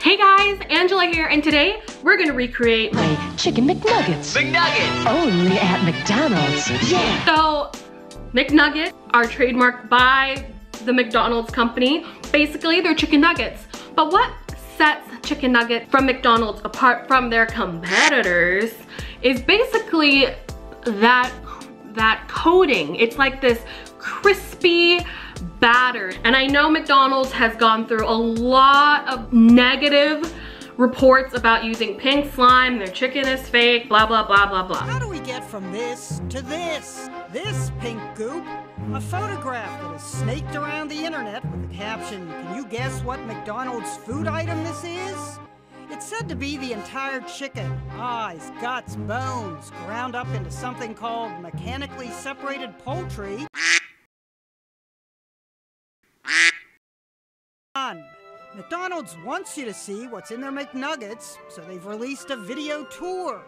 Hey guys, Angela here, and today we're gonna recreate my chicken McNuggets. McNuggets! Only at McDonald's. Yeah! So, McNuggets are trademarked by the McDonald's company. Basically, they're chicken nuggets. But what sets chicken nuggets from McDonald's apart from their competitors is basically that coating. It's like this crispy batter. And I know McDonald's has gone through a lot of negative reports about using pink slime, their chicken is fake, blah, blah, blah, blah, blah. How do we get from this to this? This pink goop? A photograph that is snaked around the internet with the caption, "Can you guess what McDonald's food item this is?" It's said to be the entire chicken, eyes, guts, bones, ground up into something called mechanically separated poultry. McDonald's wants you to see what's in their McNuggets, so they've released a video tour.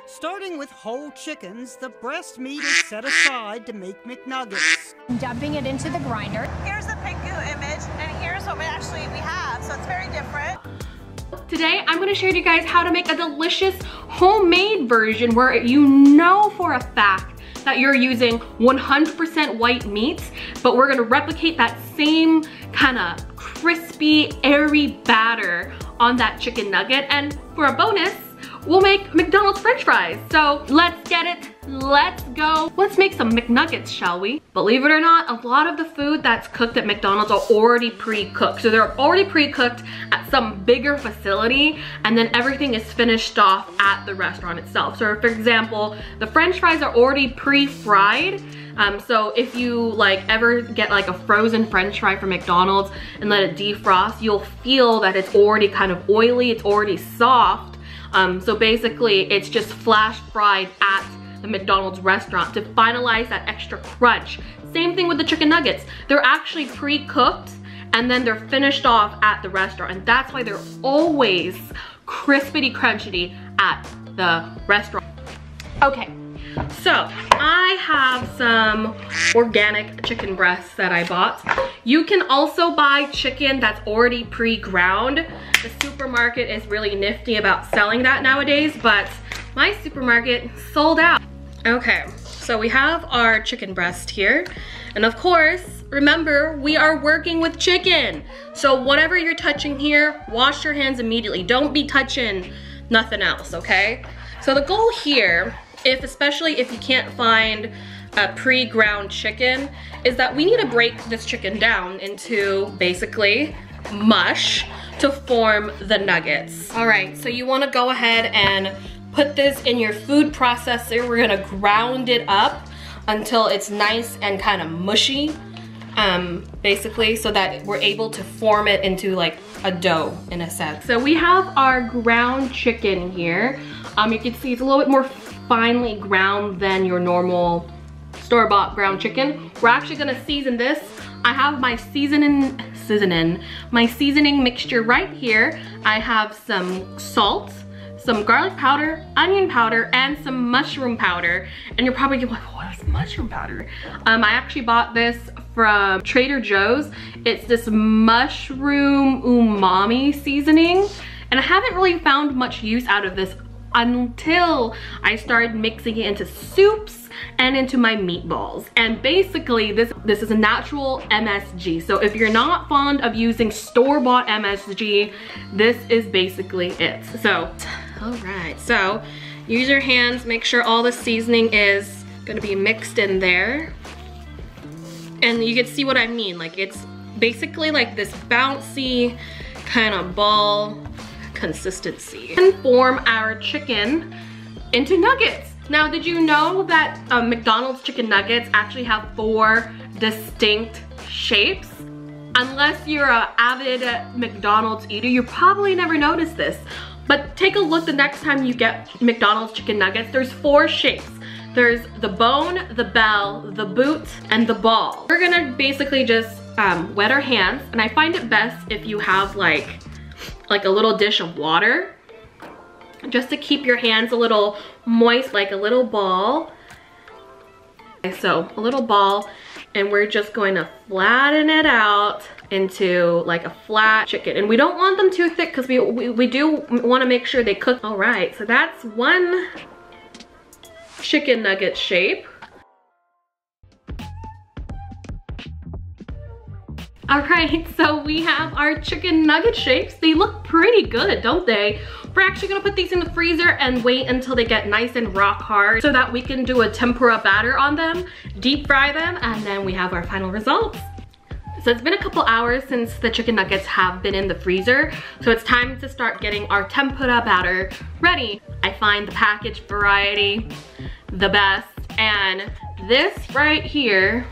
Starting with whole chickens, the breast meat is set aside to make McNuggets. Dumping it into the grinder. Here's the pink goo image, and here's what we have, so it's very different. Today, I'm gonna share with you guys how to make a delicious homemade version where you know for a fact that you're using 100% white meat, but we're gonna replicate that same kind of crispy, airy batter on that chicken nugget. And for a bonus, we'll make McDonald's French fries. So let's get it, let's go. Let's make some McNuggets, shall we? Believe it or not, a lot of the food that's cooked at McDonald's are already pre-cooked. So they're already pre-cooked at some bigger facility, and then everything is finished off at the restaurant itself. So for example, the French fries are already pre-fried. So if you ever get a frozen French fry from McDonald's and let it defrost, you'll feel that it's already kind of oily, it's already soft. So basically it's just flash fried at the McDonald's restaurant to finalize that extra crunch. Same thing with the chicken nuggets. They're actually pre-cooked and then they're finished off at the restaurant, and that's why they're always crispity crunchy at the restaurant. Okay, so I have some organic chicken breasts that I bought. You can also buy chicken that's already pre-ground. The supermarket is really nifty about selling that nowadays, but my supermarket sold out. Okay, so we have our chicken breast here. And of course, remember, we are working with chicken. So whatever you're touching here, wash your hands immediately. Don't be touching nothing else, okay? So the goal here, especially if you can't find a pre-ground chicken, is that we need to break this chicken down into basically mush to form the nuggets. All right, so you wanna go ahead and put this in your food processor. We're gonna ground it up until it's nice and kind of mushy, basically, so that we're able to form it into a dough in a sense. So we have our ground chicken here. You can see it's a little bit more finely ground than your normal store-bought ground chicken. We're actually gonna season this. I have my seasoning mixture right here. I have some salt, some garlic powder, onion powder, and some mushroom powder. And you're probably like, what is mushroom powder? I actually bought this from Trader Joe's. It's this mushroom umami seasoning. And I haven't really found much use out of this until I started mixing it into soups and into my meatballs. And basically this is a natural MSG. So if you're not fond of using store-bought MSG, this is basically it. So, all right, so use your hands, make sure all the seasoning is gonna be mixed in there. And you can see what I mean, it's basically this bouncy kind of ball consistency. And form our chicken into nuggets. Now, did you know that McDonald's chicken nuggets actually have 4 distinct shapes? Unless you're an avid McDonald's eater, you probably never noticed this. But take a look the next time you get McDonald's chicken nuggets. There's 4 shapes. There's the bone, the bell, the boot, and the ball. We're gonna basically just wet our hands, and I find it best if you have like a little dish of water, just to keep your hands a little moist, like a little ball. Okay, so a little ball, and we're just going to flatten it out into like a flat chicken. And we don't want them too thick because we do want to make sure they cook. All right, so that's one chicken nugget shape. All right, so we have our chicken nugget shapes. They look pretty good, don't they? We're actually gonna put these in the freezer and wait until they get nice and rock hard so that we can do a tempura batter on them, deep fry them, and then we have our final results. So it's been a couple hours since the chicken nuggets have been in the freezer, so it's time to start getting our tempura batter ready. I find the packaged variety the best, and this right here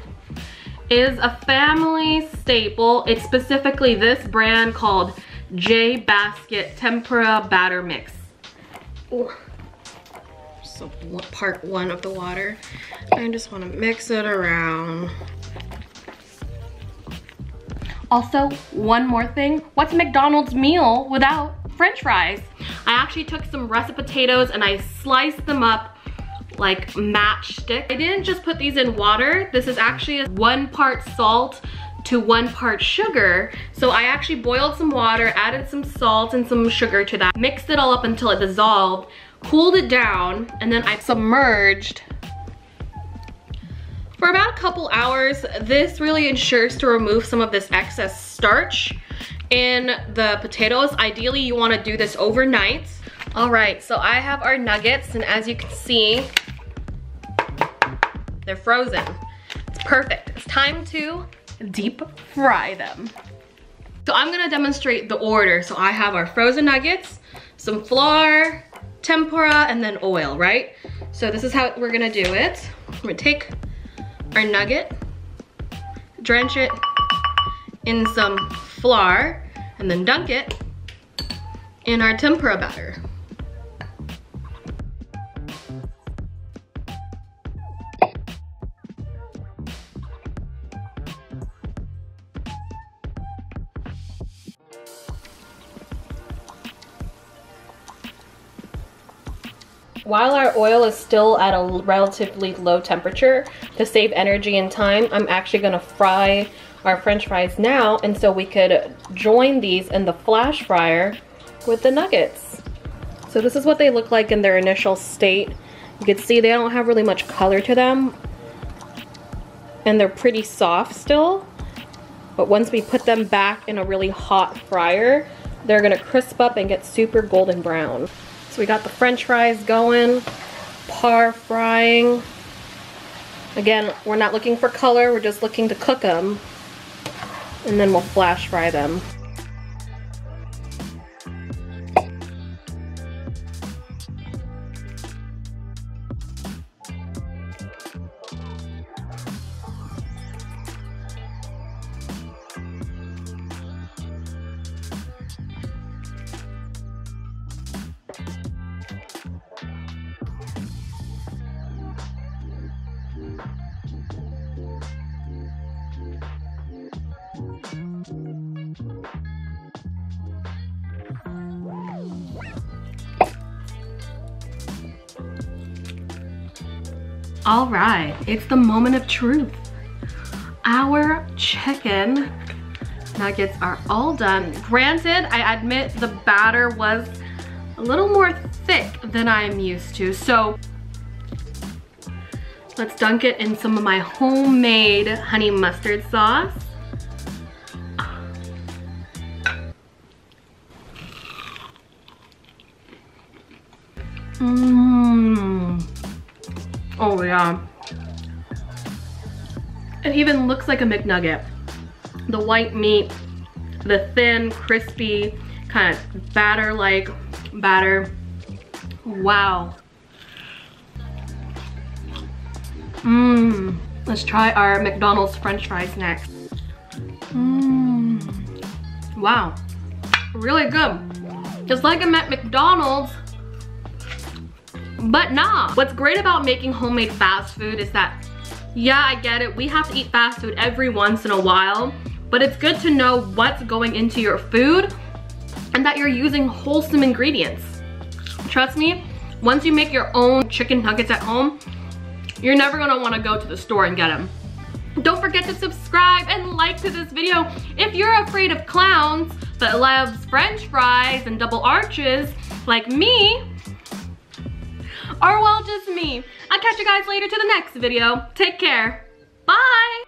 is a family staple. It's specifically this brand called J Basket Tempura Batter Mix. Ooh. So part one of the water. I just want to mix it around. Also, one more thing. What's McDonald's meal without French fries? I actually took some russet potatoes and I sliced them up like matchstick. I didn't just put these in water. This is actually 1 part salt to 1 part sugar. So I actually boiled some water, added some salt and some sugar to that, mixed it all up until it dissolved, cooled it down, and then I submerged for about a couple hours. This really ensures to remove some of this excess starch in the potatoes. Ideally, you want to do this overnight. All right, so I have our nuggets, and as you can see, they're frozen. It's perfect. It's time to deep fry them. So I'm gonna demonstrate the order. So I have our frozen nuggets, some flour, tempura, and then oil, right? So this is how we're gonna do it. We're gonna take our nugget, drench it in some flour, and then dunk it in our tempura batter. While our oil is still at a relatively low temperature, to save energy and time, I'm actually gonna fry our French fries now, and so we could join these in the flash fryer with the nuggets. So this is what they look like in their initial state. You can see they don't have really much color to them, and they're pretty soft still. But once we put them back in a really hot fryer, they're gonna crisp up and get super golden brown. So we got the French fries going, par frying. Again, we're not looking for color, we're just looking to cook them. And then we'll flash fry them. All right, it's the moment of truth. Our chicken nuggets are all done. Granted, I admit the batter was a little more thick than I'm used to, so let's dunk it in some of my homemade honey mustard sauce. Oh yeah. It even looks like a McNugget. The white meat, the thin, crispy, kind of batter-like batter. Wow. Let's try our McDonald's French fries next. Wow. Really good. Just like I'm at McDonald's, but nah. What's great about making homemade fast food is that, yeah, I get it, we have to eat fast food every once in a while, but it's good to know what's going into your food and that you're using wholesome ingredients. Trust me, once you make your own chicken nuggets at home, you're never gonna wanna go to the store and get them. Don't forget to subscribe and like to this video if you're afraid of clowns but loves french fries and double arches like me. Or well, just me. I'll catch you guys later to the next video. Take care. Bye.